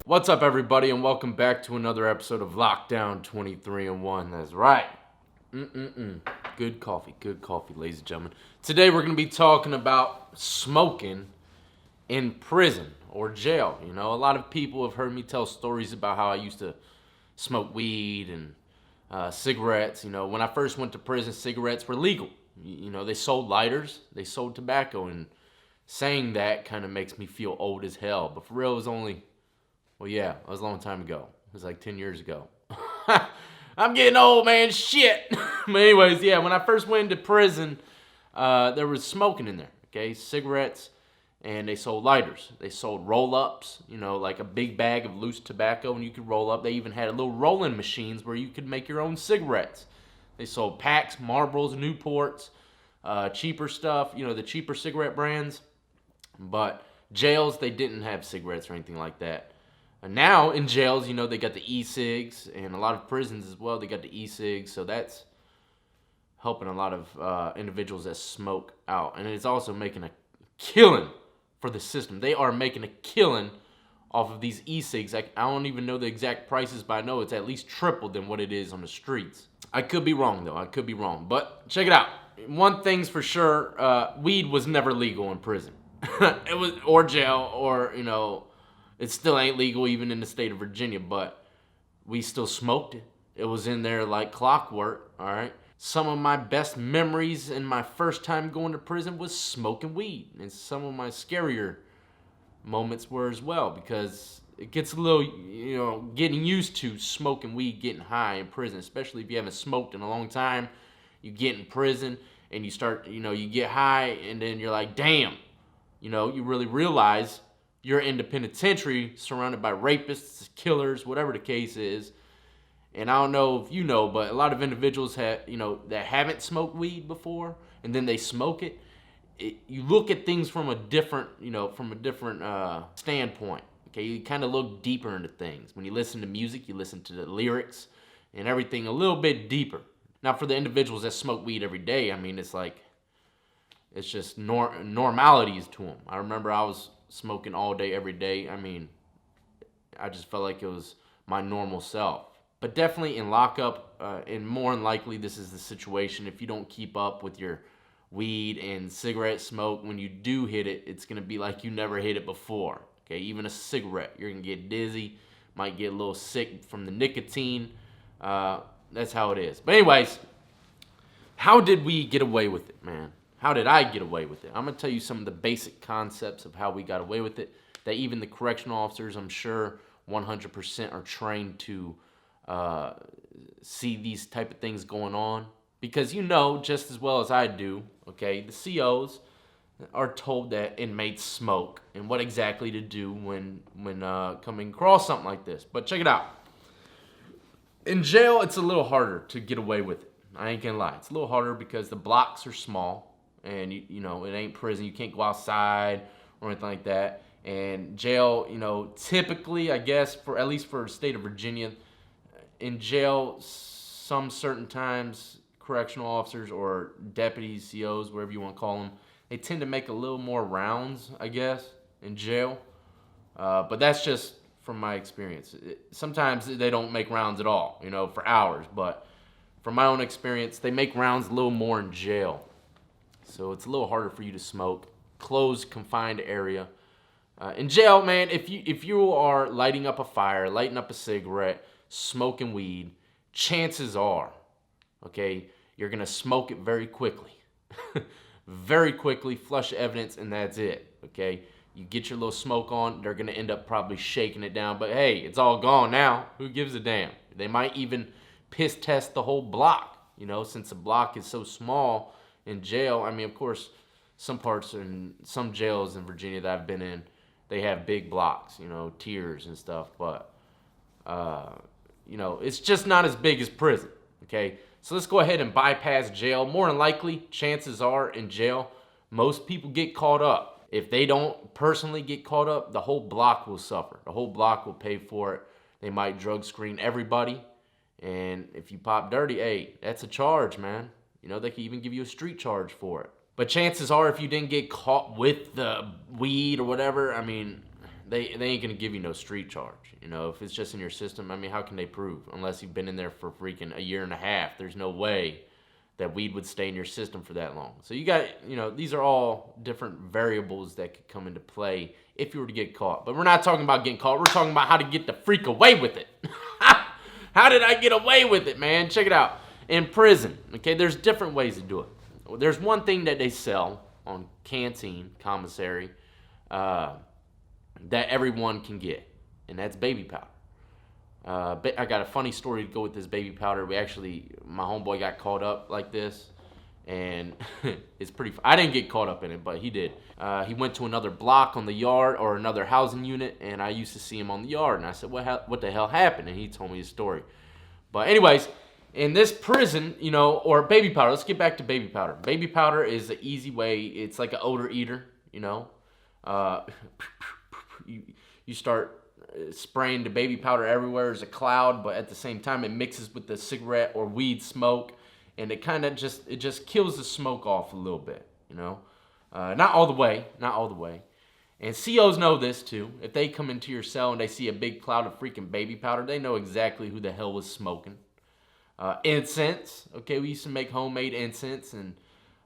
What's up, everybody, and welcome back to another episode of Lockdown 23 and 1. That's right. Good coffee, ladies and gentlemen. Today we're going to be talking about smoking in prison or jail. You know, a lot of people have heard me tell stories about how I used to smoke weed and cigarettes. You know, when I first went to prison, cigarettes were legal. You know, they sold lighters, they sold tobacco, and saying that kind of makes me feel old as hell. But for real, it was only... Well, yeah, it was a long time ago. It was like 10 years ago. I'm getting old, man. Shit. But anyways, yeah, when I first went into prison, there was smoking in there, okay? Cigarettes, and they sold lighters. They sold roll-ups, you know, like a big bag of loose tobacco, and you could roll up. They even had little rolling machines where you could make your own cigarettes. They sold packs, Marlboros, Newports, cheaper stuff, you know, the cheaper cigarette brands. But jails, they didn't have cigarettes or anything like that. And now in jails, you know, they got the e-cigs, and a lot of prisons as well, they got the e-cigs, so that's helping a lot of individuals that smoke out. And it's also making a killing for the system. They are making a killing off of these e-cigs. I don't even know the exact prices, but I know it's at least triple than what it is on the streets. I could be wrong, though. I could be wrong. But check it out. One thing's for sure, weed was never legal in prison. It was, or jail, or, you know... It still ain't legal even in the state of Virginia, but we still smoked it. It was in there like clockwork, all right? Some of my best memories in my first time going to prison was smoking weed. And some of my scarier moments were as well, because it gets a little, you know, getting used to smoking weed, getting high in prison, especially if you haven't smoked in a long time. You get in prison and you start, you know, you get high and then you're like, damn, you know, you really realize you're in the penitentiary surrounded by rapists, killers, whatever the case is. And I don't know if you know, but a lot of individuals have, you know, that haven't smoked weed before, and then they smoke it. You look at things from a different, you know, standpoint. Okay, you kind of look deeper into things. When you listen to music, you listen to the lyrics and everything a little bit deeper. Now, for the individuals that smoke weed every day, I mean, it's like, it's just normalities to them. I remember I was smoking all day, every day. I mean, I just felt like it was my normal self. But definitely in lockup, and more than likely this is the situation. If you don't keep up with your weed and cigarette smoke, when you do hit it, it's going to be like you never hit it before. Okay, even a cigarette, you're going to get dizzy, might get a little sick from the nicotine. That's how it is. But anyways, how did we get away with it, man? How did I get away with it? I'm going to tell you some of the basic concepts of how we got away with it, that even the correctional officers, I'm sure, 100% are trained to see these type of things going on. Because you know just as well as I do, okay, the COs are told that inmates smoke and what exactly to do when coming across something like this. But check it out. In jail, it's a little harder to get away with it. I ain't gonna lie. It's a little harder because the blocks are small. And, you know, it ain't prison. You can't go outside or anything like that. And jail, you know, typically, I guess, for at least for the state of Virginia, in jail, some certain times, correctional officers or deputies, COs, whatever you want to call them, they tend to make a little more rounds, I guess, in jail. But that's just from my experience. Sometimes they don't make rounds at all, you know, for hours. But from my own experience, they make rounds a little more in jail. So it's a little harder for you to smoke. Closed, confined area. In jail, man, if you are lighting up a fire, lighting up a cigarette, smoking weed, chances are, okay, you're going to smoke it very quickly. Very quickly, flush evidence, and that's it, okay? You get your little smoke on, they're going to end up probably shaking it down. But hey, it's all gone now. Who gives a damn? They might even piss test the whole block, you know, since the block is so small. In jail, I mean, of course, some parts in some jails in Virginia that I've been in, they have big blocks, you know, tiers and stuff. But, you know, it's just not as big as prison, okay? So let's go ahead and bypass jail. More than likely, chances are in jail, most people get caught up. If they don't personally get caught up, the whole block will suffer. The whole block will pay for it. They might drug screen everybody. And if you pop dirty, hey, that's a charge, man. You know, they could even give you a street charge for it. But chances are, if you didn't get caught with the weed or whatever, I mean, they ain't gonna give you no street charge. You know, if it's just in your system, I mean, how can they prove? Unless you've been in there for freaking a year and a half, there's no way that weed would stay in your system for that long. So you got, you know, these are all different variables that could come into play if you were to get caught. But we're not talking about getting caught. We're talking about how to get the freak away with it. How did I get away with it, man? Check it out. In prison, okay, there's different ways to do it. There's one thing that they sell on canteen, commissary, that everyone can get, and that's baby powder. I got a funny story to go with this baby powder. My homeboy got caught up like this, and it's pretty. I didn't get caught up in it, but he did. He went to another block on the yard or another housing unit, and I used to see him on the yard, and I said, what the hell happened? And he told me his story. But anyways, in this prison, you know, or baby powder, let's get back to baby powder. Baby powder is an easy way. It's like an odor eater, you know. You start spraying the baby powder everywhere as a cloud, but at the same time it mixes with the cigarette or weed smoke, and it kind of just kills the smoke off a little bit, you know. Not all the way. And COs know this too. If they come into your cell and they see a big cloud of freaking baby powder, they know exactly who the hell was smoking. Incense, okay, we used to make homemade incense, and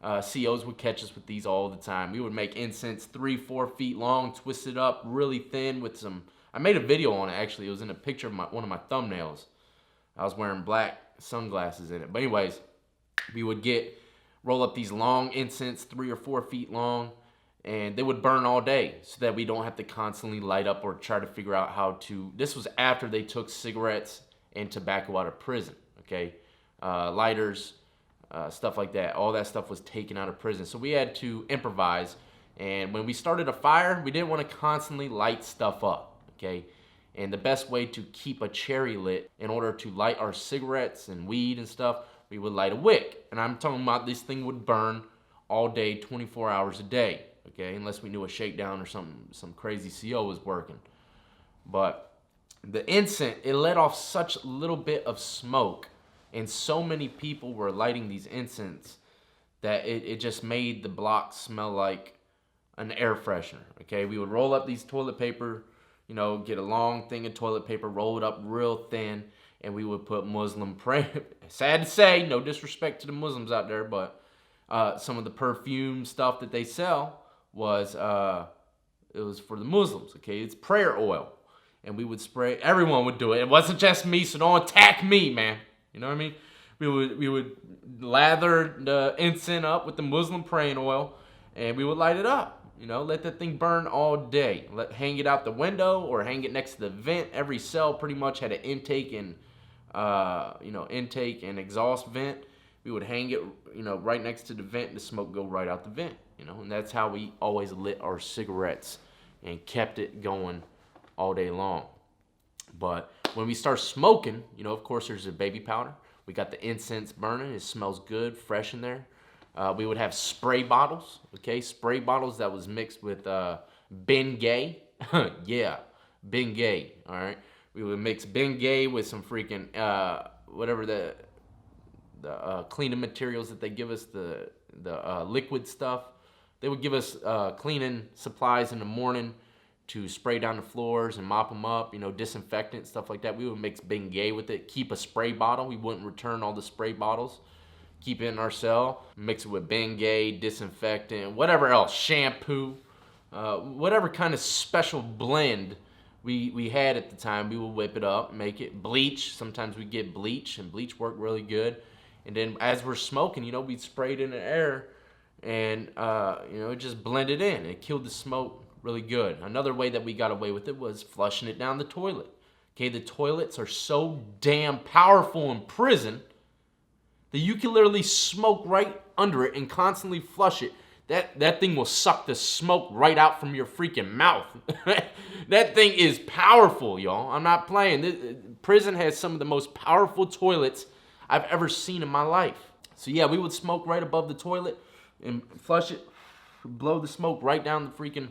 COs would catch us with these all the time. We would make incense 3-4 feet long, twist it up really thin with some. I made a video on it, actually. It was in a picture of one of my thumbnails. I was wearing black sunglasses in it. But anyways, we would roll up these long incense, 3 or 4 feet long, and they would burn all day so that we don't have to constantly light up or try to figure out how to. This was after they took cigarettes and tobacco out of prison, okay? Lighters, stuff like that. All that stuff was taken out of prison. So we had to improvise. And when we started a fire, we didn't want to constantly light stuff up. Okay, and the best way to keep a cherry lit, in order to light our cigarettes and weed and stuff, we would light a wick. And I'm talking about this thing would burn all day, 24 hours a day. Okay, unless we knew a shakedown or some crazy CO was working. But the incense, it let off such a little bit of smoke, and so many people were lighting these incense that it just made the block smell like an air freshener. Okay, we would roll up these toilet paper, you know, get a long thing of toilet paper, roll it up real thin, and we would put Muslim prayer. Sad to say, no disrespect to the Muslims out there, but some of the perfume stuff that they sell was it was for the Muslims. Okay, it's prayer oil, and we would spray. Everyone would do it. It wasn't just me, so don't attack me, man. You know what I mean? We would lather the incense up with the Muslim praying oil, and we would light it up. You know, let that thing burn all day. Hang it out the window or hang it next to the vent. Every cell pretty much had an intake and intake and exhaust vent. We would hang it, you know, right next to the vent, and the smoke go right out the vent. You know, and that's how we always lit our cigarettes and kept it going all day long. But when we start smoking, you know, of course, there's a baby powder. We got the incense burning. It smells good, fresh in there. We would have spray bottles, okay? Spray bottles that was mixed with Bengay. Yeah, Bengay, all right? We would mix Bengay with some freaking, whatever the cleaning materials that they give us, the liquid stuff. They would give us cleaning supplies in the morning to spray down the floors and mop them up, you know, disinfectant, stuff like that. We would mix Bengay with it, keep a spray bottle. We wouldn't return all the spray bottles. Keep it in our cell, mix it with Bengay, disinfectant, whatever else, shampoo, whatever kind of special blend we had at the time, we would whip it up, make it bleach. Sometimes we get bleach, and bleach worked really good. And then as we're smoking, you know, we'd spray it in the air, and you know, it just blended in. It killed the smoke really good. Another way that we got away with it was flushing it down the toilet. Okay, the toilets are so damn powerful in prison that you can literally smoke right under it and constantly flush it. That thing will suck the smoke right out from your freaking mouth. That thing is powerful, y'all. I'm not playing. Prison has some of the most powerful toilets I've ever seen in my life. So yeah, we would smoke right above the toilet and flush it, blow the smoke right down the freaking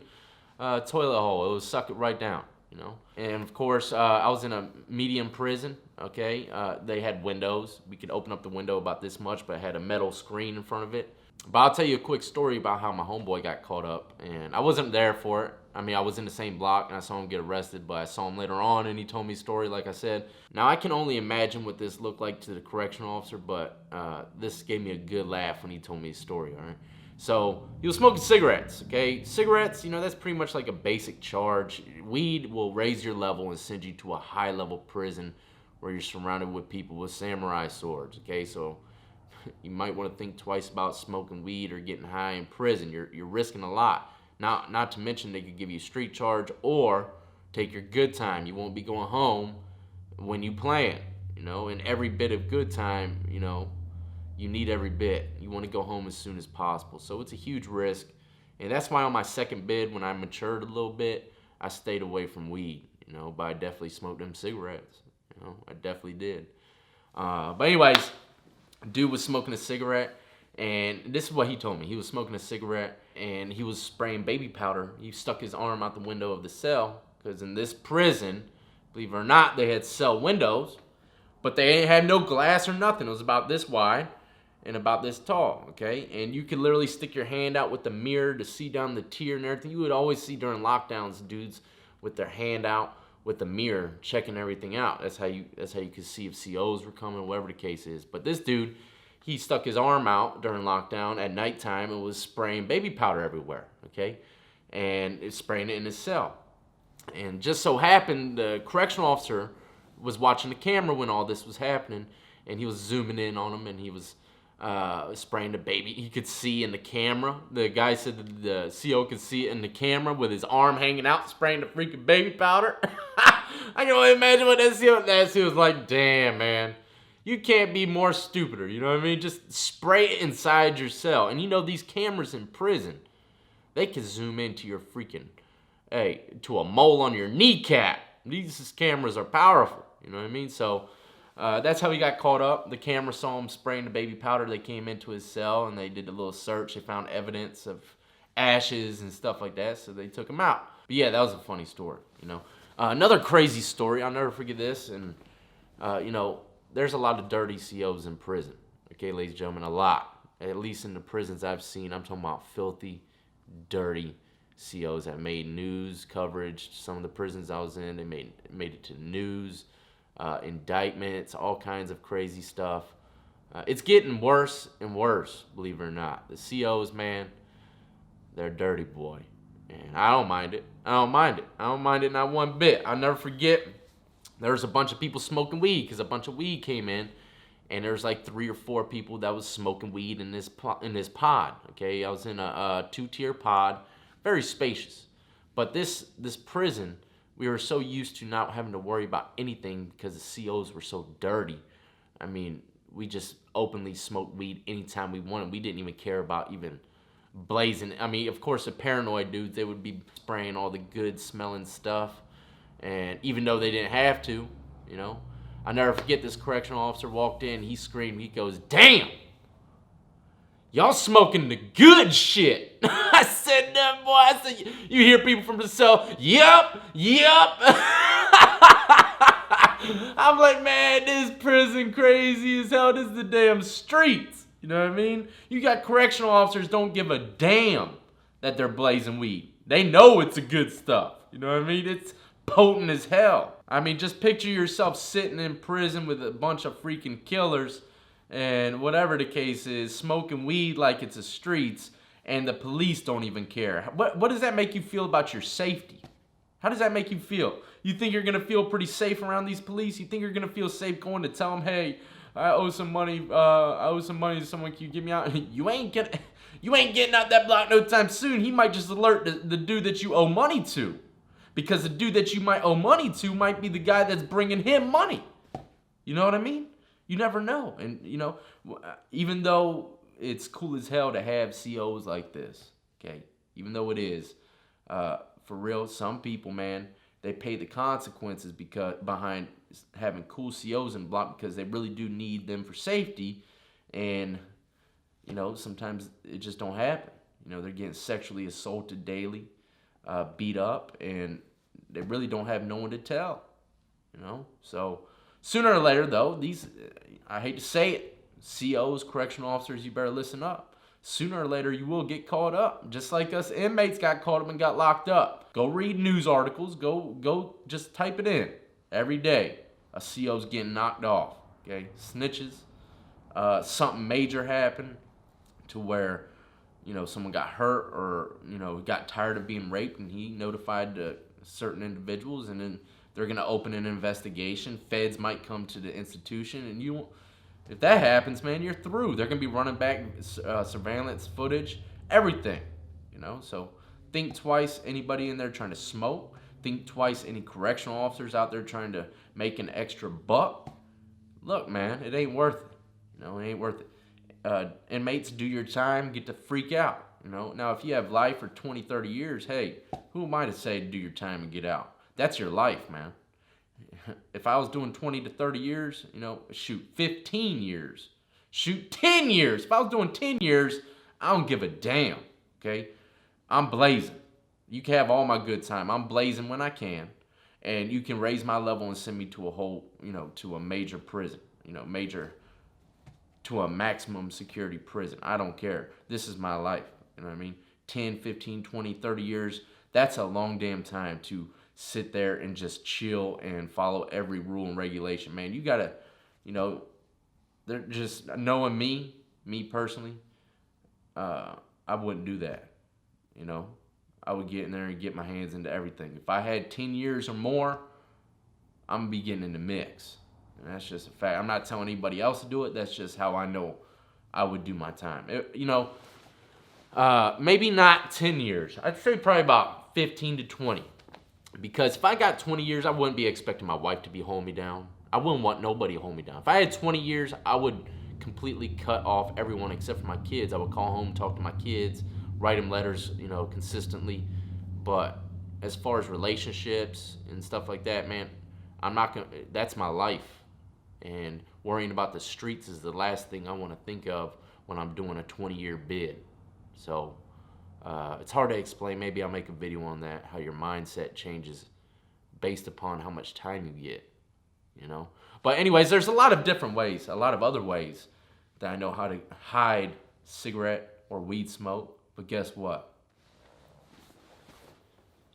toilet hole. It would suck it right down, you know. And of course, I was in a medium prison, okay. They had windows. We could open up the window about this much, but it had a metal screen in front of it. But I'll tell you a quick story about how my homeboy got caught up, and I wasn't there for it. I mean, I was in the same block and I saw him get arrested, but I saw him later on and he told me a story, like I said. Now, I can only imagine what this looked like to the correctional officer, but this gave me a good laugh when he told me his story, all right? So, he was smoking cigarettes, okay? Cigarettes, you know, that's pretty much like a basic charge. Weed will raise your level and send you to a high-level prison where you're surrounded with people with samurai swords, okay? So, you might want to think twice about smoking weed or getting high in prison. You're risking a lot. Not to mention they could give you a street charge or take your good time. You won't be going home when you plan, you know, and every bit of good time, you know, you need every bit. You want to go home as soon as possible. So it's a huge risk. And that's why on my second bid, when I matured a little bit, I stayed away from weed, you know, but I definitely smoked them cigarettes. You know, I definitely did. But anyways, dude was smoking a cigarette, and this is what he told me. He was smoking a cigarette, and he was spraying baby powder. He stuck his arm out the window of the cell, because in this prison, believe it or not, they had cell windows, but they had no glass or nothing. It was about this wide and about this tall, okay? And you could literally stick your hand out with the mirror to see down the tier and everything. You would always see during lockdowns dudes with their hand out with the mirror checking everything out. That's how you could see if COs were coming, whatever the case is. But this dude, he stuck his arm out during lockdown at nighttime and was spraying baby powder everywhere, okay? And it's spraying it in his cell. And just so happened, the correctional officer was watching the camera when all this was happening, and he was zooming in on him, and he was spraying the baby. He could see in the camera. The guy said that the CO could see it in the camera with his arm hanging out, spraying the freaking baby powder. I can only imagine what that CO was like. Damn, man. You can't be more stupider, you know what I mean? Just spray it inside your cell. And you know these cameras in prison, they can zoom into your freaking, to a mole on your kneecap. These cameras are powerful, you know what I mean? So that's how he got caught up. The camera saw him spraying the baby powder. They came into his cell and they did a little search. They found evidence of ashes and stuff like that, so they took him out. But yeah, that was a funny story, you know. Another crazy story, I'll never forget this, and you know, there's a lot of dirty COs in prison, okay, ladies and gentlemen, a lot. At least in the prisons I've seen, I'm talking about filthy, dirty COs that made news coverage. Some of the prisons I was in, they made it to news, indictments, all kinds of crazy stuff. It's getting worse and worse, believe it or not. The COs, man, they're dirty, boy. And I don't mind it. I don't mind it not one bit. I'll never forget, there was a bunch of people smoking weed because a bunch of weed came in, and there was like 3 or 4 people that was smoking weed in this pod. Okay, I was in a 2-tier pod, very spacious. But this prison, we were so used to not having to worry about anything because the COs were so dirty. I mean, we just openly smoked weed anytime we wanted. We didn't even care about even blazing. I mean, of course, the paranoid dudes, they would be spraying all the good smelling stuff. And even though they didn't have to, you know, I'll never forget, this correctional officer walked in, he screamed, he goes, "Damn, y'all smoking the good shit." I said, "No, boy," I said, you hear people from the cell, yup. I'm like, man, this prison crazy as hell. This is the damn streets. You know what I mean? You got correctional officers don't give a damn that they're blazing weed. They know it's the good stuff. You know what I mean? It's potent as hell. I mean, just picture yourself sitting in prison with a bunch of freaking killers and whatever the case is, smoking weed like it's the streets, and the police don't even care. What does that make you feel about your safety? How does that make you feel? You think you're gonna feel pretty safe around these police? You think you're gonna feel safe going to tell them, "Hey, I owe some money to someone, can you get me out?" You ain't getting out that block no time soon. He might just alert the dude that you owe money to. Because the dude that you might owe money to might be the guy that's bringing him money. You know what I mean? You never know. And, you know, even though it's cool as hell to have COs like this, okay? Even though it is, for real, some people, man, they pay the consequences behind having cool COs in the block because they really do need them for safety. And, you know, sometimes it just don't happen. You know, they're getting sexually assaulted daily. Beat up, and they really don't have no one to tell, you know? So sooner or later, though, these, I hate to say it, COs, correctional officers, you better listen up. sooner or later you will get caught up. Just like us inmates got caught up and got locked up. Go read news articles. Go just type it in. Every day, a CO's getting knocked off. Okay, snitches. Something major happened to where, someone got hurt or, got tired of being raped, and he notified certain individuals, and then they're going to open an investigation. Feds might come to the institution, and if that happens, man, you're through. They're going to be running back surveillance footage, everything, So think twice, anybody in there trying to smoke. Think twice, any correctional officers out there trying to make an extra buck. Look, man, it ain't worth it. It ain't worth it. Inmates, do your time, get to freak out. Now if you have life for 20, 30 years, hey, who am I to say to do your time and get out? That's your life, man. If I was doing 20 to 30 years, shoot, 15 years. Shoot, 10 years. If I was doing 10 years, I don't give a damn, okay? I'm blazing. You can have all my good time. I'm blazing when I can. And you can raise my level and send me to a whole, to a major prison, to a maximum security prison. I don't care. This is my life. You know what I mean? 10, 15, 20, 30 years. That's a long damn time to sit there and just chill and follow every rule and regulation. Man, you gotta, they're just knowing me personally, I wouldn't do that. I would get in there and get my hands into everything. If I had 10 years or more, I'm gonna be getting in the mix. And that's just a fact. I'm not telling anybody else to do it. That's just how I know I would do my time. Maybe not 10 years. I'd say probably about 15 to 20. Because if I got 20 years, I wouldn't be expecting my wife to be holding me down. I wouldn't want nobody to hold me down. If I had 20 years, I would completely cut off everyone except for my kids. I would call home, talk to my kids, write them letters, consistently. But as far as relationships and stuff like that, man, I'm not gonna. That's my life. And worrying about the streets is the last thing I want to think of when I'm doing a 20-year bid. So it's hard to explain. Maybe I'll make a video on that, how your mindset changes based upon how much time you get, But anyways, there's a lot of different ways, a lot of other ways that I know how to hide cigarette or weed smoke. But guess what?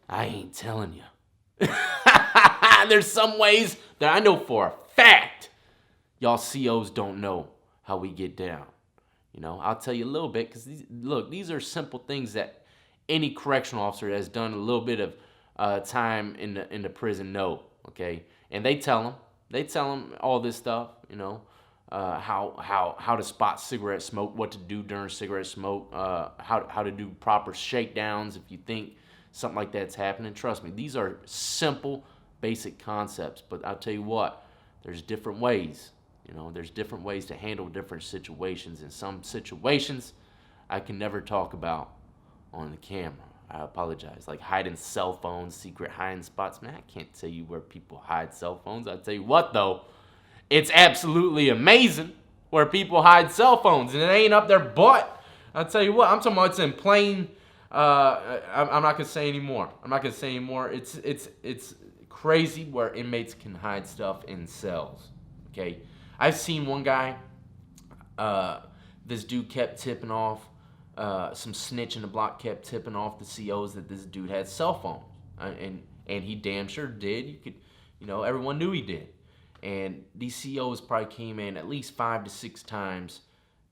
I ain't telling you. There's some ways that I know for a fact y'all COs don't know how we get down. I'll tell you a little bit, because these are simple things that any correctional officer that has done a little bit of time in the prison know, okay? And they tell them all this stuff, how to spot cigarette smoke, what to do during cigarette smoke, how to do proper shakedowns if you think something like that's happening. Trust me, these are simple, basic concepts. But I'll tell you what, there's different ways. There's different ways to handle different situations. And some situations I can never talk about on the camera. I apologize. Like hiding cell phones, secret hiding spots. Man, I can't tell you where people hide cell phones. I'll tell you what, though. It's absolutely amazing where people hide cell phones, and it ain't up their butt. I'll tell you what. I'm talking about it's in plain. I'm not gonna say anymore. It's crazy where inmates can hide stuff in cells. Okay. I've seen one guy, this dude kept tipping off, some snitch in the block kept tipping off the COs that this dude had cell phones. And he damn sure did. Everyone knew he did. And these COs probably came in at least 5 to 6 times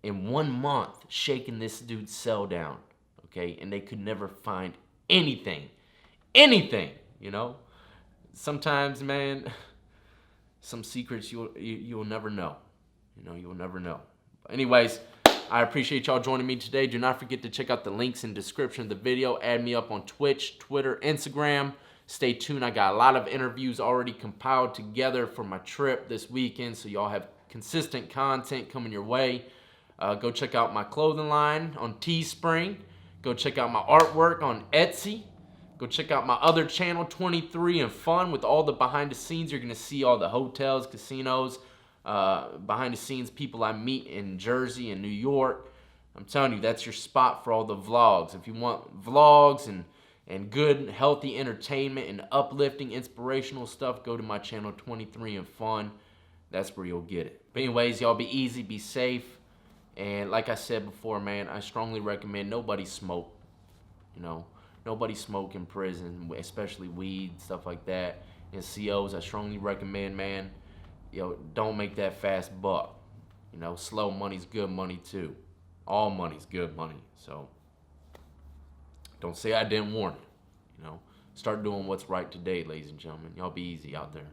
in 1 month shaking this dude's cell down, okay? And they could never find anything. Sometimes, man, some secrets you'll never know. You'll never know. But anyways, I appreciate y'all joining me today. Do not forget to check out the links in the description of the video. Add me up on Twitch, Twitter, Instagram. Stay tuned. I got a lot of interviews already compiled together for my trip this weekend, so y'all have consistent content coming your way. Go check out my clothing line on Teespring. Go check out my artwork on Etsy. Go check out my other channel, 23 and Fun, with all the behind the scenes. You're going to see all the hotels, casinos, behind the scenes people I meet in Jersey and New York. I'm telling you, that's your spot for all the vlogs. If you want vlogs and good, healthy entertainment and uplifting, inspirational stuff, go to my channel, 23 and Fun. That's where you'll get it. But anyways, y'all be easy, be safe, And like I said before, man, I strongly recommend nobody smoke. You know, nobody smoke in prison, especially weed, stuff like that. And COs, I strongly recommend, man, don't make that fast buck. Slow money's good money too. All money's good money. So don't say I didn't warn you. Start doing what's right today, ladies and gentlemen. Y'all be easy out there.